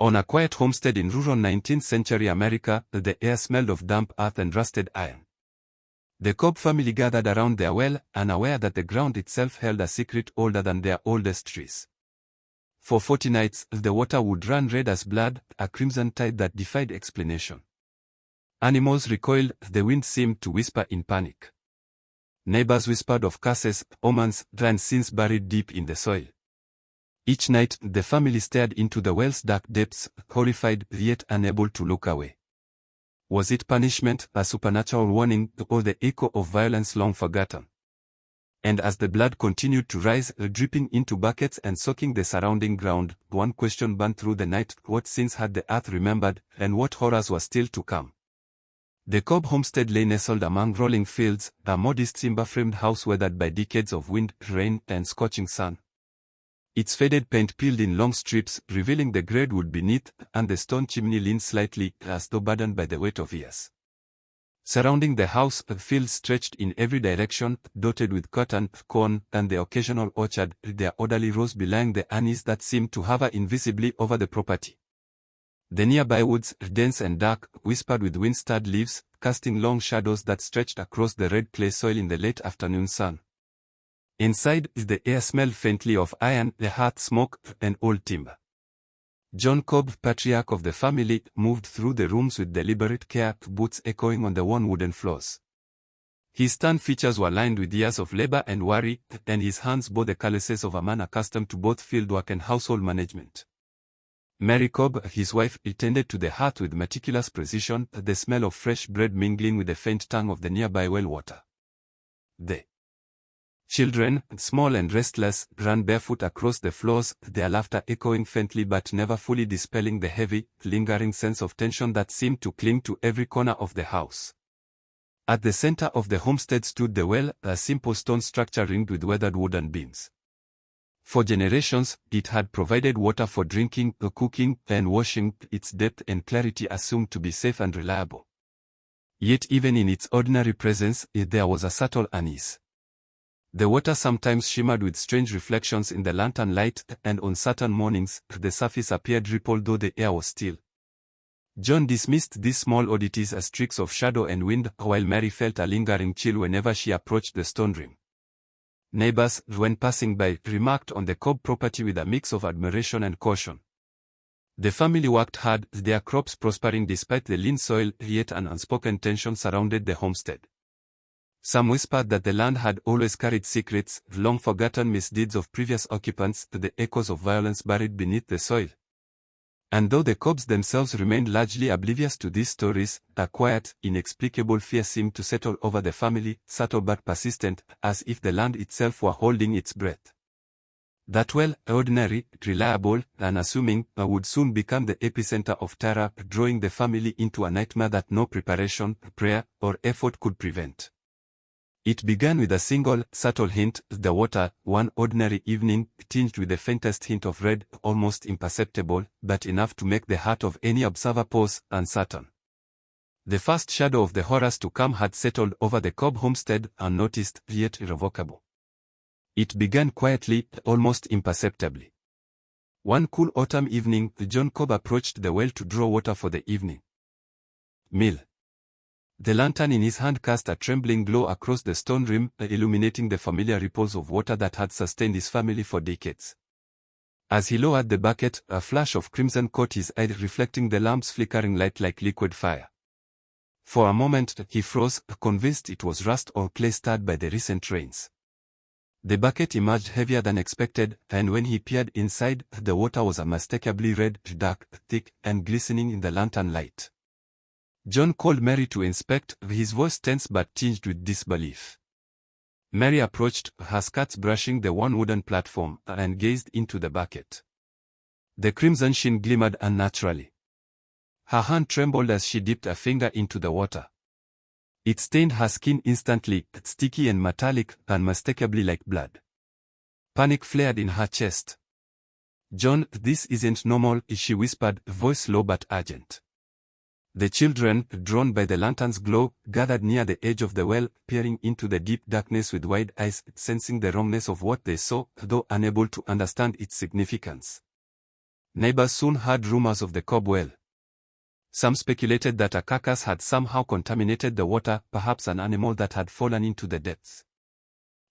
On a quiet homestead in rural 19th century America, the air smelled of damp earth and rusted iron. The Cobb family gathered around their well, unaware that the ground itself held a secret older than their oldest trees. For 40 nights, the water would run red as blood, a crimson tide that defied explanation. Animals recoiled, the wind seemed to whisper in panic. Neighbors whispered of curses, omens, and sins buried deep in the soil. Each night, the family stared into the well's dark depths, horrified yet unable to look away. Was it punishment, a supernatural warning, or the echo of violence long forgotten? And as the blood continued to rise, dripping into buckets and soaking the surrounding ground, one question burned through the night: what sins had the earth remembered, and what horrors were still to come? The Cobb homestead lay nestled among rolling fields, a modest timber-framed house weathered by decades of wind, rain, and scorching sun. Its faded paint peeled in long strips, revealing the grey wood beneath, and the stone chimney leaned slightly, as though burdened by the weight of years. Surrounding the house, fields stretched in every direction, dotted with cotton, corn, and the occasional orchard, their orderly rows belying the unease that seemed to hover invisibly over the property. The nearby woods, dense and dark, whispered with wind-stirred leaves, casting long shadows that stretched across the red clay soil in the late afternoon sun. Inside, the air smelled faintly of iron, the hearth smoke, and old timber. John Cobb, patriarch of the family, moved through the rooms with deliberate care, boots echoing on the worn wooden floors. His stern features were lined with years of labor and worry, and his hands bore the calluses of a man accustomed to both fieldwork and household management. Mary Cobb, his wife, tended to the hearth with meticulous precision, the smell of fresh bread mingling with the faint tang of the nearby well water. The children, small and restless, ran barefoot across the floors, their laughter echoing faintly but never fully dispelling the heavy, lingering sense of tension that seemed to cling to every corner of the house. At the center of the homestead stood the well, a simple stone structure ringed with weathered wooden beams. For generations, it had provided water for drinking, cooking, and washing, its depth and clarity assumed to be safe and reliable. Yet even in its ordinary presence, there was a subtle unease. The water sometimes shimmered with strange reflections in the lantern light, and on certain mornings, the surface appeared rippled though the air was still. John dismissed these small oddities as tricks of shadow and wind, while Mary felt a lingering chill whenever she approached the stone rim. Neighbors, when passing by, remarked on the Cobb property with a mix of admiration and caution. The family worked hard, their crops prospering despite the lean soil, yet an unspoken tension surrounded the homestead. Some whispered that the land had always carried secrets, long-forgotten misdeeds of previous occupants, the echoes of violence buried beneath the soil. And though the Cobbs themselves remained largely oblivious to these stories, a quiet, inexplicable fear seemed to settle over the family, subtle but persistent, as if the land itself were holding its breath. That well, ordinary, reliable, unassuming, would soon become the epicenter of terror, drawing the family into a nightmare that no preparation, prayer, or effort could prevent. It began with a single, subtle hint: the water, one ordinary evening, tinged with the faintest hint of red, almost imperceptible, but enough to make the heart of any observer pause, uncertain. The first shadow of the horrors to come had settled over the Cobb homestead, unnoticed, yet irrevocable. It began quietly, almost imperceptibly. One cool autumn evening, John Cobb approached the well to draw water for the evening meal. The lantern in his hand cast a trembling glow across the stone rim, illuminating the familiar ripples of water that had sustained his family for decades. As he lowered the bucket, a flash of crimson caught his eye, reflecting the lamp's flickering light like liquid fire. For a moment, he froze, convinced it was rust or clay stirred by the recent rains. The bucket emerged heavier than expected, and when he peered inside, the water was unmistakably red, dark, thick, and glistening in the lantern light. John called Mary to inspect, his voice tense but tinged with disbelief. Mary approached, her skirts brushing the worn wooden platform, and gazed into the bucket. The crimson sheen glimmered unnaturally. Her hand trembled as she dipped a finger into the water. It stained her skin instantly, sticky and metallic, unmistakably like blood. Panic flared in her chest. "John, this isn't normal," she whispered, voice low but urgent. The children, drawn by the lantern's glow, gathered near the edge of the well, peering into the deep darkness with wide eyes, sensing the wrongness of what they saw, though unable to understand its significance. Neighbors soon heard rumors of the Cobb well. Some speculated that a carcass had somehow contaminated the water, perhaps an animal that had fallen into the depths.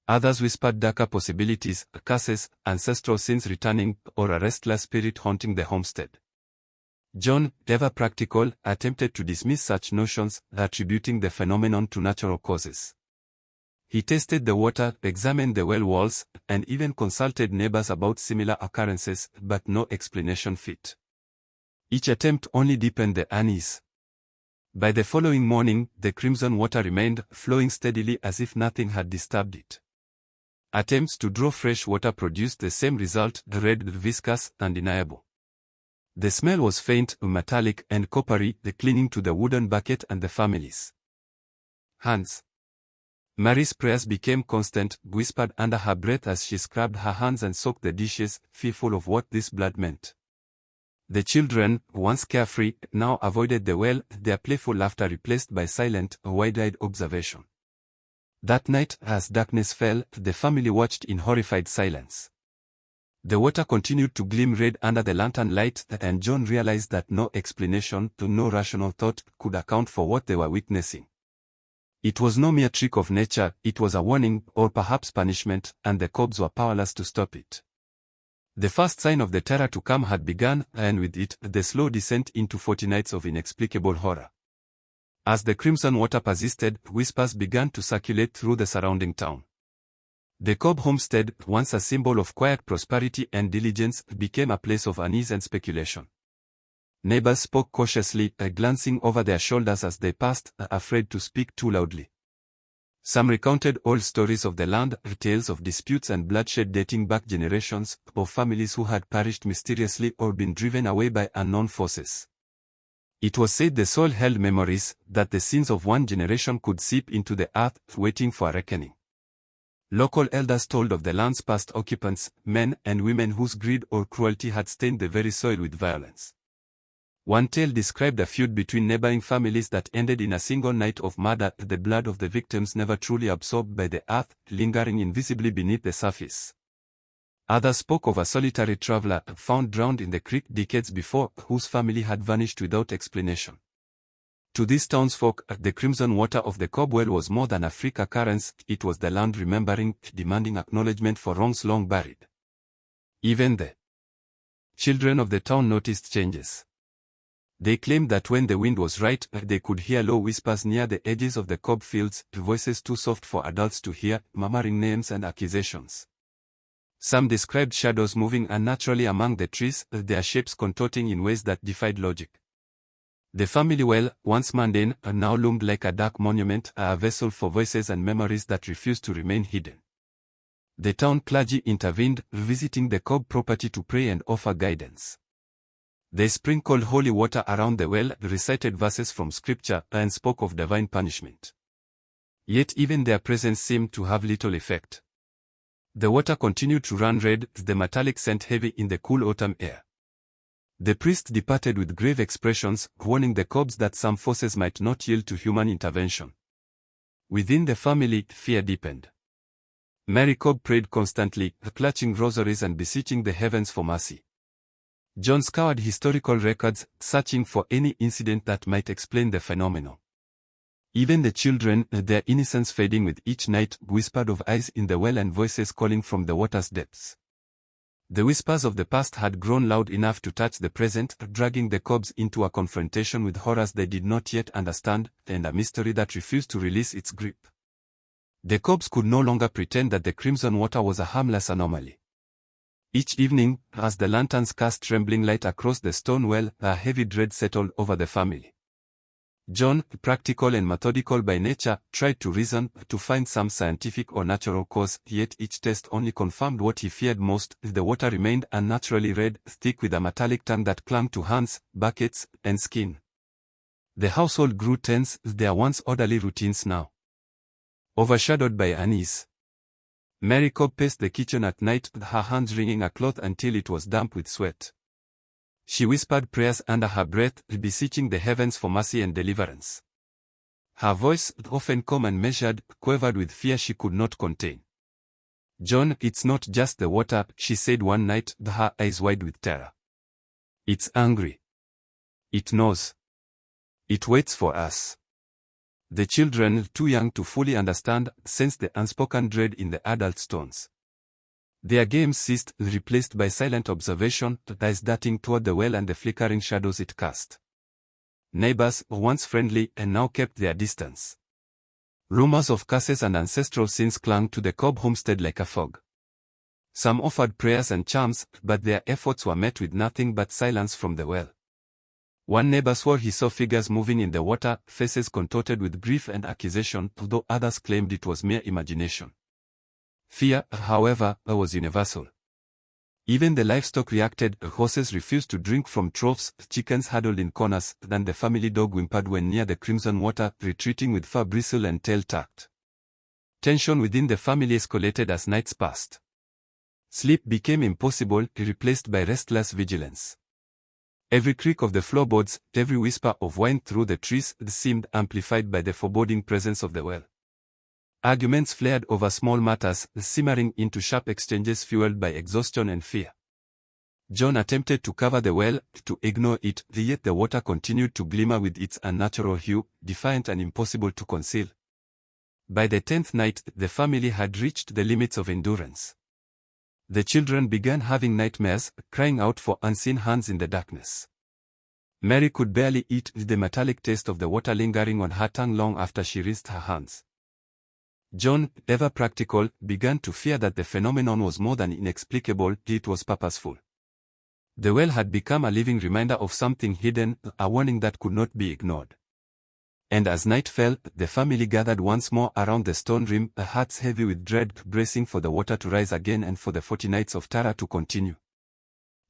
Others whispered darker possibilities, curses, ancestral sins returning, or a restless spirit haunting the homestead. John, ever practical, attempted to dismiss such notions, attributing the phenomenon to natural causes. He tested the water, examined the well walls, and even consulted neighbors about similar occurrences, but no explanation fit. Each attempt only deepened the unease. By the following morning, the crimson water remained, flowing steadily as if nothing had disturbed it. Attempts to draw fresh water produced the same result, red, viscous, undeniable. The smell was faint, metallic, and coppery, clinging to the wooden bucket and the family's hands. Mary's prayers became constant, whispered under her breath as she scrubbed her hands and soaked the dishes, fearful of what this blood meant. The children, once carefree, now avoided the well, their playful laughter replaced by silent, wide-eyed observation. That night, as darkness fell, the family watched in horrified silence. The water continued to gleam red under the lantern light, and John realized that no explanation, no rational thought, could account for what they were witnessing. It was no mere trick of nature, it was a warning, or perhaps punishment, and the Cobbs were powerless to stop it. The first sign of the terror to come had begun, and with it, the slow descent into 40 nights of inexplicable horror. As the crimson water persisted, whispers began to circulate through the surrounding town. The Cobb homestead, once a symbol of quiet prosperity and diligence, became a place of unease and speculation. Neighbors spoke cautiously, glancing over their shoulders as they passed, afraid to speak too loudly. Some recounted old stories of the land, tales of disputes and bloodshed dating back generations, of families who had perished mysteriously or been driven away by unknown forces. It was said the soil held memories, that the sins of one generation could seep into the earth, waiting for a reckoning. Local elders told of the land's past occupants, men and women whose greed or cruelty had stained the very soil with violence. One tale described a feud between neighboring families that ended in a single night of murder, the blood of the victims never truly absorbed by the earth, lingering invisibly beneath the surface. Others spoke of a solitary traveler, found drowned in the creek decades before, whose family had vanished without explanation. To these townsfolk, the crimson water of the Cobb well was more than a freak occurrence, it was the land remembering, demanding acknowledgement for wrongs long buried. Even the children of the town noticed changes. They claimed that when the wind was right, they could hear low whispers near the edges of the Cobb fields, voices too soft for adults to hear, murmuring names and accusations. Some described shadows moving unnaturally among the trees, their shapes contorting in ways that defied logic. The family well, once mundane, now loomed like a dark monument, a vessel for voices and memories that refused to remain hidden. The town clergy intervened, visiting the Cobb property to pray and offer guidance. They sprinkled holy water around the well, recited verses from scripture, and spoke of divine punishment. Yet even their presence seemed to have little effect. The water continued to run red, the metallic scent heavy in the cool autumn air. The priest departed with grave expressions, warning the Cobbs that some forces might not yield to human intervention. Within the family, fear deepened. Mary Cobb prayed constantly, clutching rosaries and beseeching the heavens for mercy. John scoured historical records, searching for any incident that might explain the phenomenon. Even the children, their innocence fading with each night, whispered of eyes in the well and voices calling from the water's depths. The whispers of the past had grown loud enough to touch the present, dragging the Cobbs into a confrontation with horrors they did not yet understand, and a mystery that refused to release its grip. The Cobbs could no longer pretend that the crimson water was a harmless anomaly. Each evening, as the lanterns cast trembling light across the stone well, a heavy dread settled over the family. John, practical and methodical by nature, tried to reason, to find some scientific or natural cause, yet each test only confirmed what he feared most: the water remained unnaturally red, thick with a metallic tongue that clung to hands, buckets, and skin. The household grew tense, their once orderly routines now overshadowed by unease. Mary Cobb paced the kitchen at night, her hands wringing a cloth until it was damp with sweat. She whispered prayers under her breath, beseeching the heavens for mercy and deliverance. Her voice, often calm and measured, quivered with fear she could not contain. "John, it's not just the water," she said one night, her eyes wide with terror. It's angry. It knows. It waits for us. The children, too young to fully understand, sensed the unspoken dread in the adult tones. Their games ceased, replaced by silent observation, eyes darting toward the well and the flickering shadows it cast. Neighbors, once friendly, and now kept their distance. Rumors of curses and ancestral sins clung to the Cobb homestead like a fog. Some offered prayers and charms, but their efforts were met with nothing but silence from the well. One neighbor swore he saw figures moving in the water, faces contorted with grief and accusation, though others claimed it was mere imagination. Fear, however, was universal. Even the livestock reacted. Horses refused to drink from troughs, chickens huddled in corners, and the family dog whimpered when near the crimson water, retreating with fur bristle and tail tucked. Tension within the family escalated as nights passed. Sleep became impossible, replaced by restless vigilance. Every creak of the floorboards, every whisper of wind through the trees seemed amplified by the foreboding presence of the well. Arguments flared over small matters, simmering into sharp exchanges fueled by exhaustion and fear. John attempted to cover the well, to ignore it, yet the water continued to glimmer with its unnatural hue, defiant and impossible to conceal. By the 10th night, the family had reached the limits of endurance. The children began having nightmares, crying out for unseen hands in the darkness. Mary could barely eat, the metallic taste of the water lingering on her tongue long after she rinsed her hands. John, ever practical, began to fear that the phenomenon was more than inexplicable, it was purposeful. The well had become a living reminder of something hidden, a warning that could not be ignored. And as night fell, the family gathered once more around the stone rim, hearts heavy with dread, bracing for the water to rise again and for the 40 nights of terror to continue.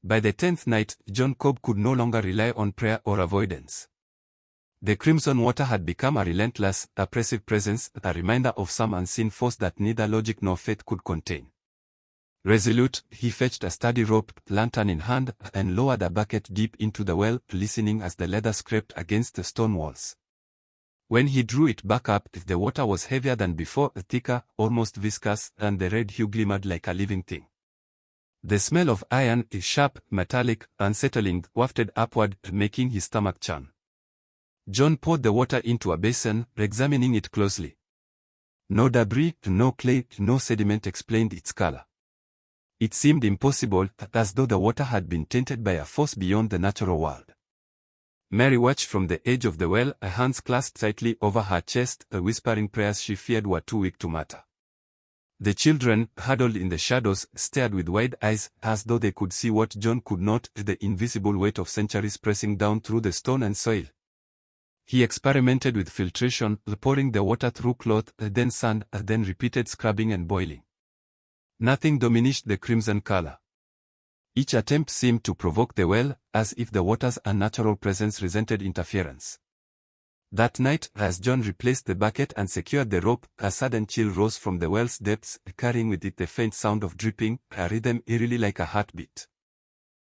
By the 10th night, John Cobb could no longer rely on prayer or avoidance. The crimson water had become a relentless, oppressive presence, a reminder of some unseen force that neither logic nor faith could contain. Resolute, he fetched a sturdy rope, lantern in hand, and lowered a bucket deep into the well, listening as the leather scraped against the stone walls. When he drew it back up, the water was heavier than before, thicker, almost viscous, and the red hue glimmered like a living thing. The smell of iron, sharp, metallic, unsettling, wafted upward, making his stomach churn. John poured the water into a basin, examining it closely. No debris, no clay, no sediment explained its color. It seemed impossible, as though the water had been tainted by a force beyond the natural world. Mary watched from the edge of the well, her hands clasped tightly over her chest, whispering prayers she feared were too weak to matter. The children, huddled in the shadows, stared with wide eyes, as though they could see what John could not, the invisible weight of centuries pressing down through the stone and soil. He experimented with filtration, pouring the water through cloth, then sand, then repeated scrubbing and boiling. Nothing diminished the crimson color. Each attempt seemed to provoke the well, as if the water's unnatural presence resented interference. That night, as John replaced the bucket and secured the rope, a sudden chill rose from the well's depths, carrying with it the faint sound of dripping, a rhythm eerily like a heartbeat.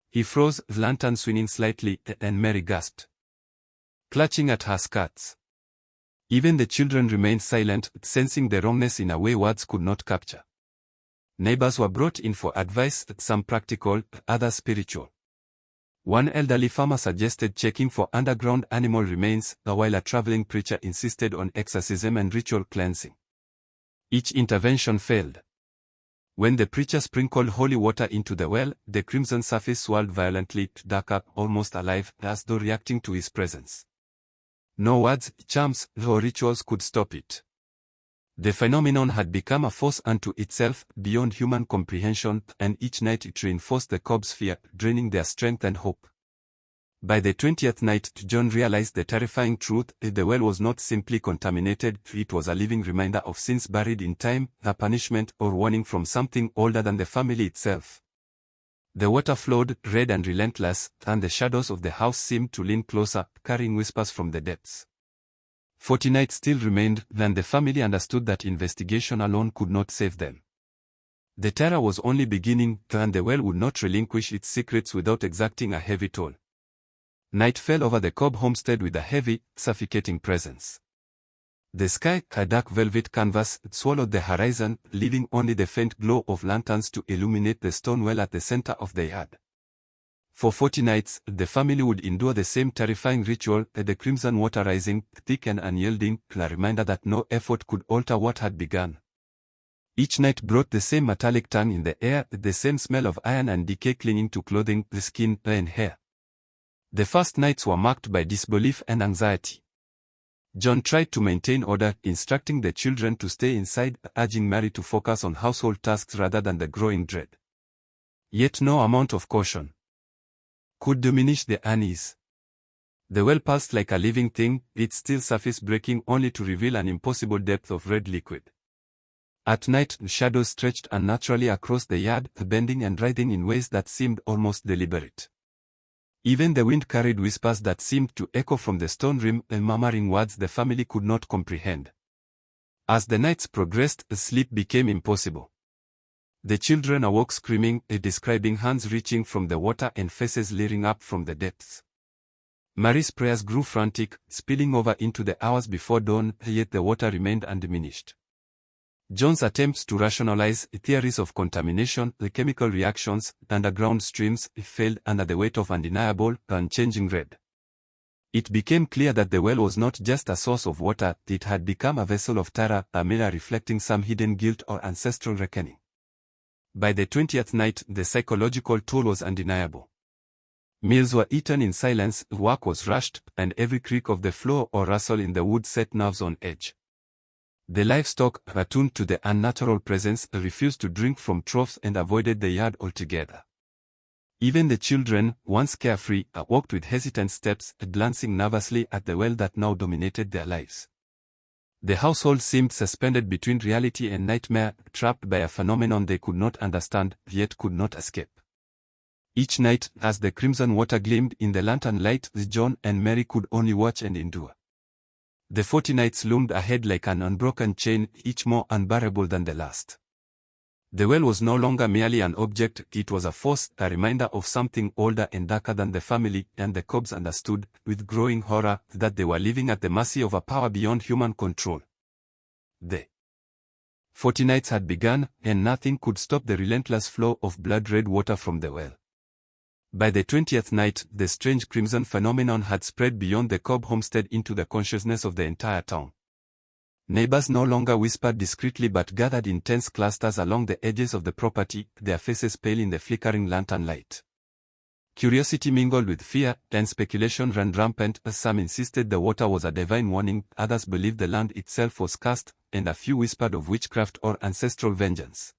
He froze, the lantern swinging slightly, and Mary gasped, clutching at her skirts. Even the children remained silent, sensing the wrongness in a way words could not capture. Neighbors were brought in for advice, some practical, others spiritual. One elderly farmer suggested checking for underground animal remains, while a traveling preacher insisted on exorcism and ritual cleansing. Each intervention failed. When the preacher sprinkled holy water into the well, the crimson surface swirled violently, darker, almost alive, as though reacting to his presence. No words, charms, or rituals could stop it. The phenomenon had become a force unto itself, beyond human comprehension, and each night it reinforced the Cobb's fear, draining their strength and hope. By the 20th night, John realized the terrifying truth: the well was not simply contaminated, it was a living reminder of sins buried in time, a punishment or warning from something older than the family itself. The water flowed, red and relentless, and the shadows of the house seemed to lean closer, carrying whispers from the depths. 40 nights still remained, and the family understood that investigation alone could not save them. The terror was only beginning, and the well would not relinquish its secrets without exacting a heavy toll. Night fell over the Cobb homestead with a heavy, suffocating presence. The sky, a dark velvet canvas, swallowed the horizon, leaving only the faint glow of lanterns to illuminate the stone well at the center of the yard. For 40 nights, the family would endure the same terrifying ritual, the crimson water rising, thick and unyielding, a reminder that no effort could alter what had begun. Each night brought the same metallic tang in the air, the same smell of iron and decay clinging to clothing, skin, and hair. The first nights were marked by disbelief and anxiety. John tried to maintain order, instructing the children to stay inside, urging Mary to focus on household tasks rather than the growing dread. Yet no amount of caution could diminish the unease. The well pulsed like a living thing, its still surface breaking only to reveal an impossible depth of red liquid. At night, shadows stretched unnaturally across the yard, bending and writhing in ways that seemed almost deliberate. Even the wind carried whispers that seemed to echo from the stone rim, murmuring words the family could not comprehend. As the nights progressed, sleep became impossible. The children awoke screaming, describing hands reaching from the water and faces leering up from the depths. Mary's prayers grew frantic, spilling over into the hours before dawn, yet the water remained undiminished. John's attempts to rationalize theories of contamination, the chemical reactions, underground streams, failed under the weight of undeniable, unchanging red. It became clear that the well was not just a source of water, it had become a vessel of terror, a mirror reflecting some hidden guilt or ancestral reckoning. By the 20th night, the psychological toll was undeniable. Meals were eaten in silence, work was rushed, and every creak of the floor or rustle in the wood set nerves on edge. The livestock, attuned to the unnatural presence, refused to drink from troughs and avoided the yard altogether. Even the children, once carefree, walked with hesitant steps, glancing nervously at the well that now dominated their lives. The household seemed suspended between reality and nightmare, trapped by a phenomenon they could not understand, yet could not escape. Each night, as the crimson water gleamed in the lantern light, John and Mary could only watch and endure. The 40 nights loomed ahead like an unbroken chain, each more unbearable than the last. The well was no longer merely an object, it was a force, a reminder of something older and darker than the family, and the Cobbs understood, with growing horror, that they were living at the mercy of a power beyond human control. The 40 nights had begun, and nothing could stop the relentless flow of blood-red water from the well. By the 20th night, the strange crimson phenomenon had spread beyond the Cobb homestead into the consciousness of the entire town. Neighbors no longer whispered discreetly but gathered in tense clusters along the edges of the property, their faces pale in the flickering lantern light. Curiosity mingled with fear, and speculation ran rampant. Some insisted the water was a divine warning, others believed the land itself was cursed, and a few whispered of witchcraft or ancestral vengeance.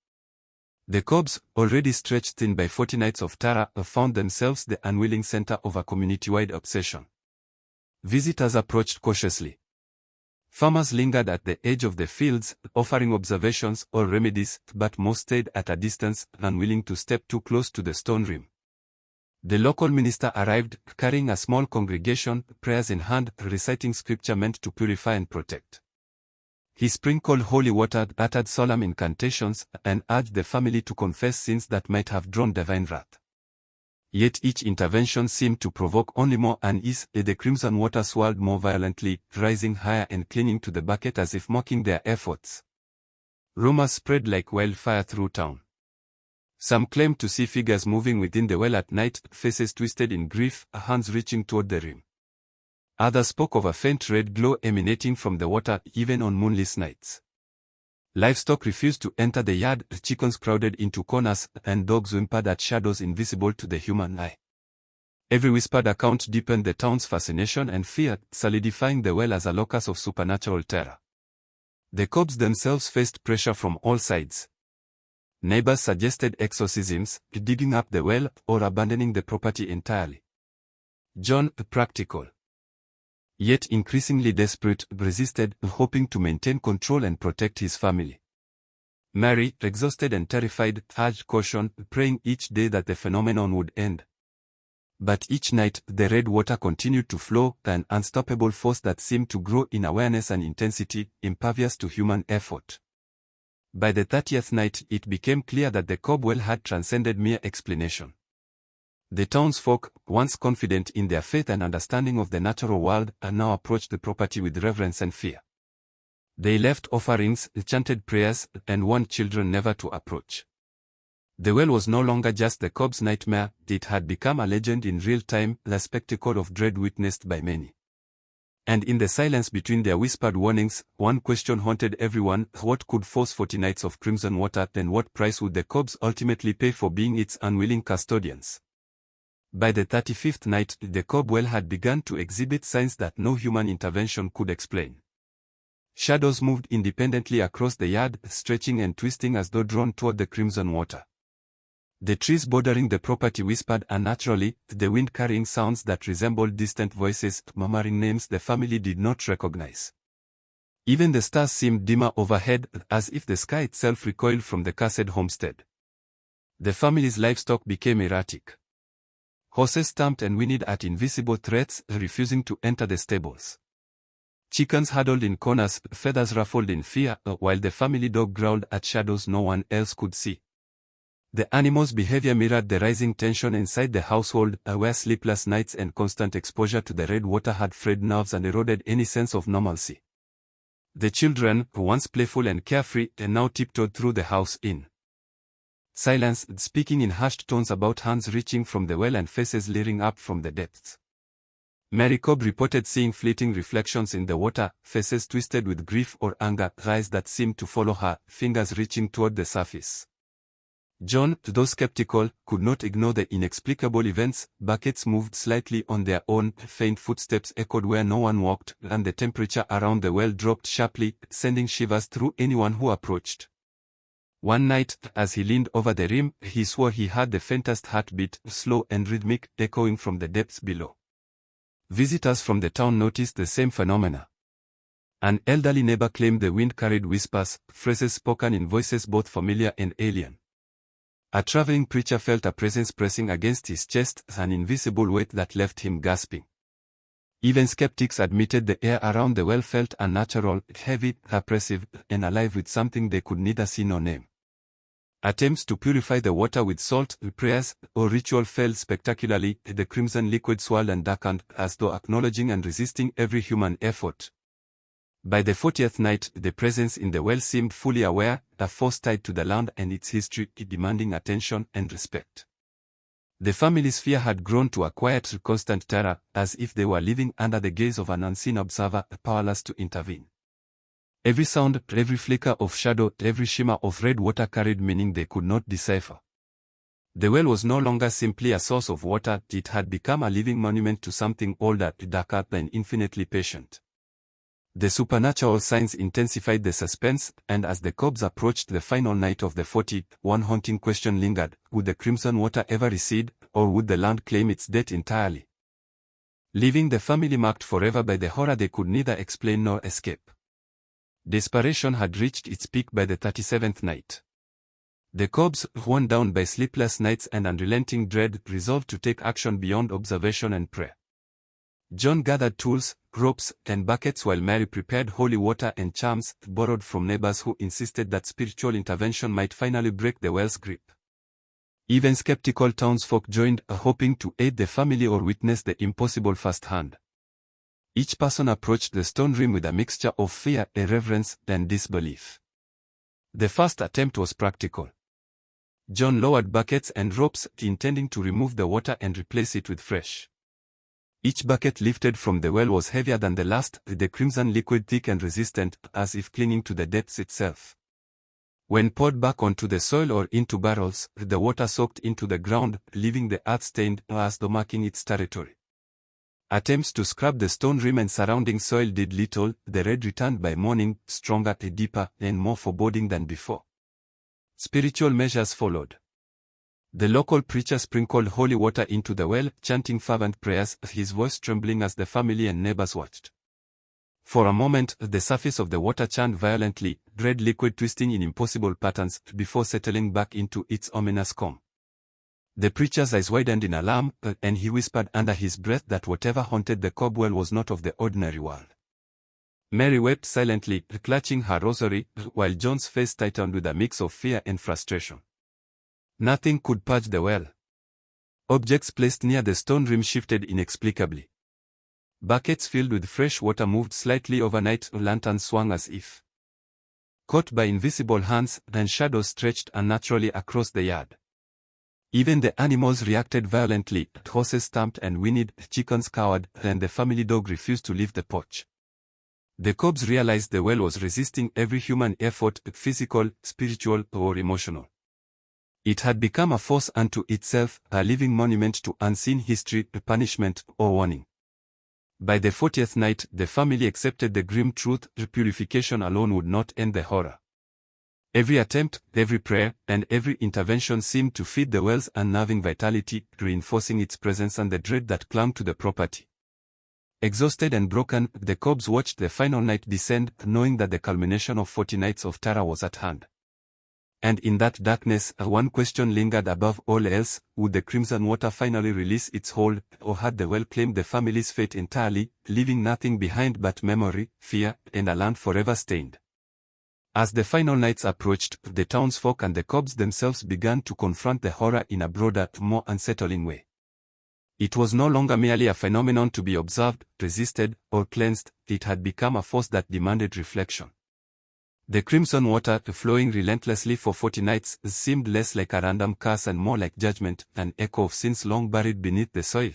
The Cobbs, already stretched thin by 40 nights of terror, found themselves the unwilling center of a community-wide obsession. Visitors approached cautiously. Farmers lingered at the edge of the fields, offering observations or remedies, but most stayed at a distance, unwilling to step too close to the stone rim. The local minister arrived, carrying a small congregation, prayers in hand, reciting scripture meant to purify and protect. He sprinkled holy water, uttered solemn incantations, and urged the family to confess sins that might have drawn divine wrath. Yet each intervention seemed to provoke only more unease. The crimson water swirled more violently, rising higher and clinging to the bucket as if mocking their efforts. Rumors spread like wildfire through town. Some claimed to see figures moving within the well at night, faces twisted in grief, hands reaching toward the rim. Others spoke of a faint red glow emanating from the water even on moonless nights. Livestock refused to enter the yard, chickens crowded into corners, and dogs whimpered at shadows invisible to the human eye. Every whispered account deepened the town's fascination and fear, solidifying the well as a locus of supernatural terror. The Cobbs themselves faced pressure from all sides. Neighbors suggested exorcisms, digging up the well, or abandoning the property entirely. John, practical, yet increasingly desperate, resisted, hoping to maintain control and protect his family. Mary, exhausted and terrified, urged caution, praying each day that the phenomenon would end. But each night, the red water continued to flow, an unstoppable force that seemed to grow in awareness and intensity, impervious to human effort. By the 30th night, it became clear that the Cobb well had transcended mere explanation. The townsfolk, once confident in their faith and understanding of the natural world, now approached the property with reverence and fear. They left offerings, chanted prayers, and warned children never to approach. The well was no longer just the Cobb's nightmare, it had become a legend in real time, the spectacle of dread witnessed by many. And in the silence between their whispered warnings, one question haunted everyone: what could force 40 nights of crimson water, and what price would the Cobbs ultimately pay for being its unwilling custodians? By the 35th night, the Cobb well had begun to exhibit signs that no human intervention could explain. Shadows moved independently across the yard, stretching and twisting as though drawn toward the crimson water. The trees bordering the property whispered unnaturally, the wind carrying sounds that resembled distant voices, murmuring names the family did not recognize. Even the stars seemed dimmer overhead, as if the sky itself recoiled from the cursed homestead. The family's livestock became erratic. Horses stamped and whinnied at invisible threats, refusing to enter the stables. Chickens huddled in corners, feathers ruffled in fear, while the family dog growled at shadows no one else could see. The animal's behavior mirrored the rising tension inside the household, where sleepless nights and constant exposure to the red water had frayed nerves and eroded any sense of normalcy. The children, once playful and carefree, now tiptoed through the house in silence, speaking in hushed tones about hands reaching from the well and faces leering up from the depths. Mary Cobb reported seeing fleeting reflections in the water, faces twisted with grief or anger, eyes that seemed to follow her, fingers reaching toward the surface. John, though skeptical, could not ignore the inexplicable events. Buckets moved slightly on their own, faint footsteps echoed where no one walked, and the temperature around the well dropped sharply, sending shivers through anyone who approached. One night, as he leaned over the rim, he swore he heard the faintest heartbeat, slow and rhythmic, echoing from the depths below. Visitors from the town noticed the same phenomena. An elderly neighbor claimed the wind carried whispers, phrases spoken in voices both familiar and alien. A traveling preacher felt a presence pressing against his chest, an invisible weight that left him gasping. Even skeptics admitted the air around the well felt unnatural, heavy, oppressive, and alive with something they could neither see nor name. Attempts to purify the water with salt, prayers, or ritual failed spectacularly. The crimson liquid swirled and darkened, as though acknowledging and resisting every human effort. By the 40th night, the presence in the well seemed fully aware, a force tied to the land and its history, demanding attention and respect. The family's fear had grown to a quiet, constant terror, as if they were living under the gaze of an unseen observer, powerless to intervene. Every sound, every flicker of shadow, every shimmer of red water carried meaning they could not decipher. The well was no longer simply a source of water, it had become a living monument to something older, darker, and infinitely patient. The supernatural signs intensified the suspense, and as the Cobbs approached the final night of the 40, one haunting question lingered: would the crimson water ever recede, or would the land claim its debt entirely, leaving the family marked forever by the horror they could neither explain nor escape? Desperation had reached its peak by the 37th night. The Cobbs, worn down by sleepless nights and unrelenting dread, resolved to take action beyond observation and prayer. John gathered tools, ropes, and buckets while Mary prepared holy water and charms, borrowed from neighbors who insisted that spiritual intervention might finally break the well's grip. Even skeptical townsfolk joined, hoping to aid the family or witness the impossible firsthand. Each person approached the stone rim with a mixture of fear, reverence, and disbelief. The first attempt was practical. John lowered buckets and ropes, intending to remove the water and replace it with fresh. Each bucket lifted from the well was heavier than the last, the crimson liquid thick and resistant, as if clinging to the depths itself. When poured back onto the soil or into barrels, the water soaked into the ground, leaving the earth stained, as though marking its territory. Attempts to scrub the stone rim and surrounding soil did little. The red returned by morning, stronger, deeper, and more foreboding than before. Spiritual measures followed. The local preacher sprinkled holy water into the well, chanting fervent prayers, his voice trembling as the family and neighbors watched. For a moment, the surface of the water churned violently, red liquid twisting in impossible patterns, before settling back into its ominous calm. The preacher's eyes widened in alarm, and he whispered under his breath that whatever haunted the Cobb well was not of the ordinary world. Mary wept silently, clutching her rosary, while John's face tightened with a mix of fear and frustration. Nothing could purge the well. Objects placed near the stone rim shifted inexplicably. Buckets filled with fresh water moved slightly overnight, lanterns swung as if caught by invisible hands, and shadows stretched unnaturally across the yard. Even the animals reacted violently. Horses stamped and whinnied, chickens cowered, and the family dog refused to leave the porch. The Cobbs realized the well was resisting every human effort, physical, spiritual, or emotional. It had become a force unto itself, a living monument to unseen history, punishment, or warning. By the 40th night, the family accepted the grim truth: purification alone would not end the horror. Every attempt, every prayer, and every intervention seemed to feed the well's unnerving vitality, reinforcing its presence and the dread that clung to the property. Exhausted and broken, the Cobbs watched the final night descend, knowing that the culmination of 40 nights of terror was at hand. And in that darkness, one question lingered above all else: would the crimson water finally release its hold, or had the well claimed the family's fate entirely, leaving nothing behind but memory, fear, and a land forever stained? As the final nights approached, the townsfolk and the Cobbs themselves began to confront the horror in a broader, more unsettling way. It was no longer merely a phenomenon to be observed, resisted, or cleansed; it had become a force that demanded reflection. The crimson water, flowing relentlessly for 40 nights, seemed less like a random curse and more like judgment, an echo of sins long buried beneath the soil.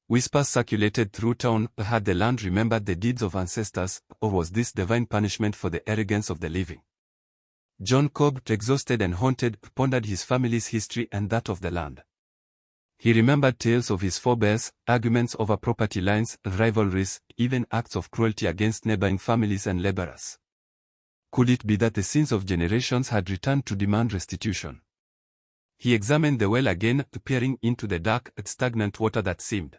Whispers circulated through town: had the land remembered the deeds of ancestors, or was this divine punishment for the arrogance of the living? John Cobb, exhausted and haunted, pondered his family's history and that of the land. He remembered tales of his forebears, arguments over property lines, rivalries, even acts of cruelty against neighboring families and laborers. Could it be that the sins of generations had returned to demand restitution? He examined the well again, peering into the dark, stagnant water that seemed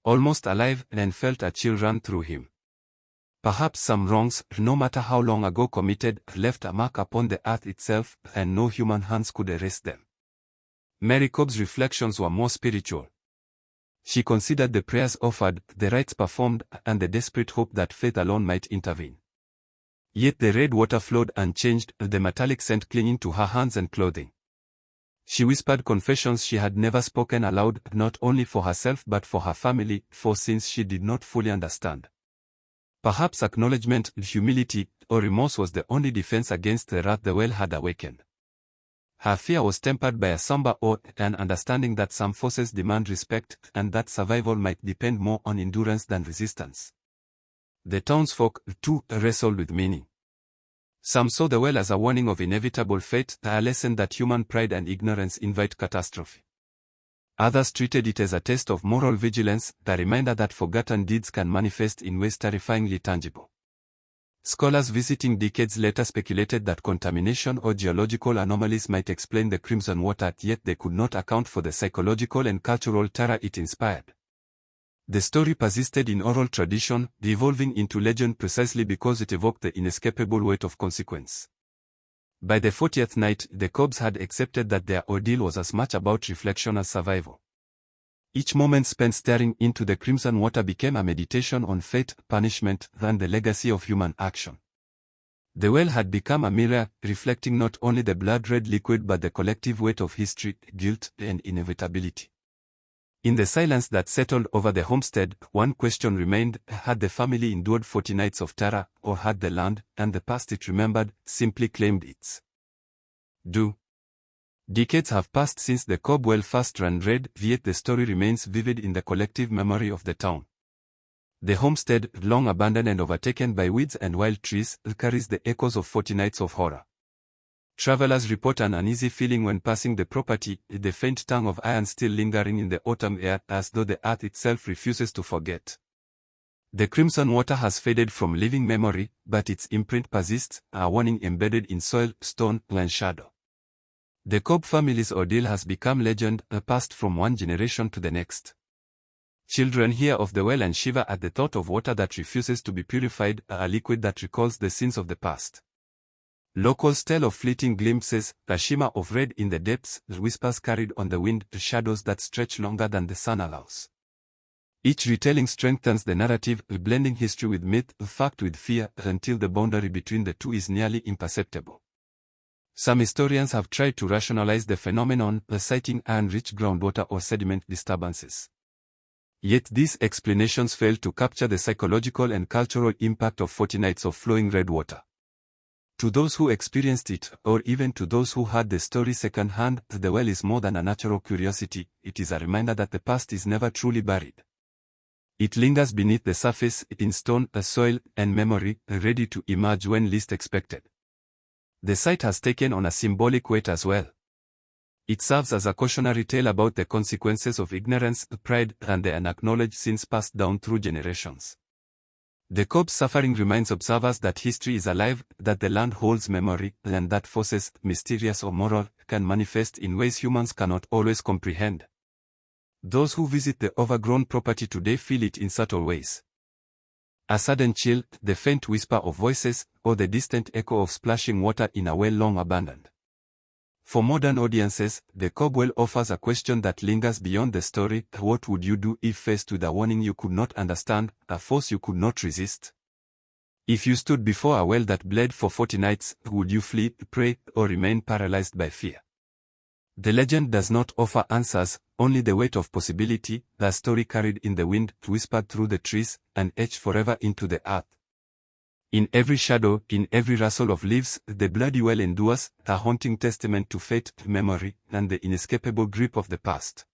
almost alive, and felt a chill run through him. Perhaps some wrongs, no matter how long ago committed, left a mark upon the earth itself, and no human hands could erase them. Mary Cobb's reflections were more spiritual. She considered the prayers offered, the rites performed, and the desperate hope that faith alone might intervene. Yet the red water flowed unchanged, the metallic scent clinging to her hands and clothing. She whispered confessions she had never spoken aloud, not only for herself but for her family, for sins she did not fully understand. Perhaps acknowledgement, humility, or remorse was the only defense against the wrath the well had awakened. Her fear was tempered by a somber awe, an understanding that some forces demand respect, and that survival might depend more on endurance than resistance. The townsfolk, too, wrestled with meaning. Some saw the well as a warning of inevitable fate, a lesson that human pride and ignorance invite catastrophe. Others treated it as a test of moral vigilance, a reminder that forgotten deeds can manifest in ways terrifyingly tangible. Scholars visiting decades later speculated that contamination or geological anomalies might explain the crimson water, yet they could not account for the psychological and cultural terror it inspired. The story persisted in oral tradition, evolving into legend precisely because it evoked the inescapable weight of consequence. By the 40th night, the Cobbs had accepted that their ordeal was as much about reflection as survival. Each moment spent staring into the crimson water became a meditation on fate, punishment, and the legacy of human action. The well had become a mirror, reflecting not only the blood-red liquid but the collective weight of history, guilt, and inevitability. In the silence that settled over the homestead, one question remained: had the family endured 40 nights of terror, or had the land, and the past it remembered, simply claimed its due? Decades have passed since the Cobb well first ran red, yet the story remains vivid in the collective memory of the town. The homestead, long abandoned and overtaken by weeds and wild trees, carries the echoes of 40 nights of horror. Travelers report an uneasy feeling when passing the property, the faint tang of iron still lingering in the autumn air, as though the earth itself refuses to forget. The crimson water has faded from living memory, but its imprint persists, a warning embedded in soil, stone, and shadow. The Cobb family's ordeal has become legend, passed from one generation to the next. Children hear of the well and shiver at the thought of water that refuses to be purified, a liquid that recalls the sins of the past. Locals tell of fleeting glimpses, a shimmer of red in the depths, whispers carried on the wind, shadows that stretch longer than the sun allows. Each retelling strengthens the narrative, blending history with myth, fact with fear, until the boundary between the two is nearly imperceptible. Some historians have tried to rationalize the phenomenon, citing iron-rich groundwater or sediment disturbances. Yet these explanations fail to capture the psychological and cultural impact of 40 nights of flowing red water. To those who experienced it, or even to those who heard the story secondhand, the well is more than a natural curiosity, it is a reminder that the past is never truly buried. It lingers beneath the surface, in stone, soil, and memory, ready to emerge when least expected. The site has taken on a symbolic weight as well. It serves as a cautionary tale about the consequences of ignorance, pride, and the unacknowledged sins passed down through generations. The Cobb's suffering reminds observers that history is alive, that the land holds memory, and that forces, mysterious or moral, can manifest in ways humans cannot always comprehend. Those who visit the overgrown property today feel it in subtle ways. A sudden chill, the faint whisper of voices, or the distant echo of splashing water in a well long abandoned. For modern audiences, the Cobb well offers a question that lingers beyond the story. What would you do if faced with a warning you could not understand, a force you could not resist? If you stood before a well that bled for 40 nights, would you flee, pray, or remain paralyzed by fear? The legend does not offer answers, only the weight of possibility, the story carried in the wind, whispered through the trees, and etched forever into the earth. In every shadow, in every rustle of leaves, the bloody well endures, a haunting testament to fate, memory, and the inescapable grip of the past.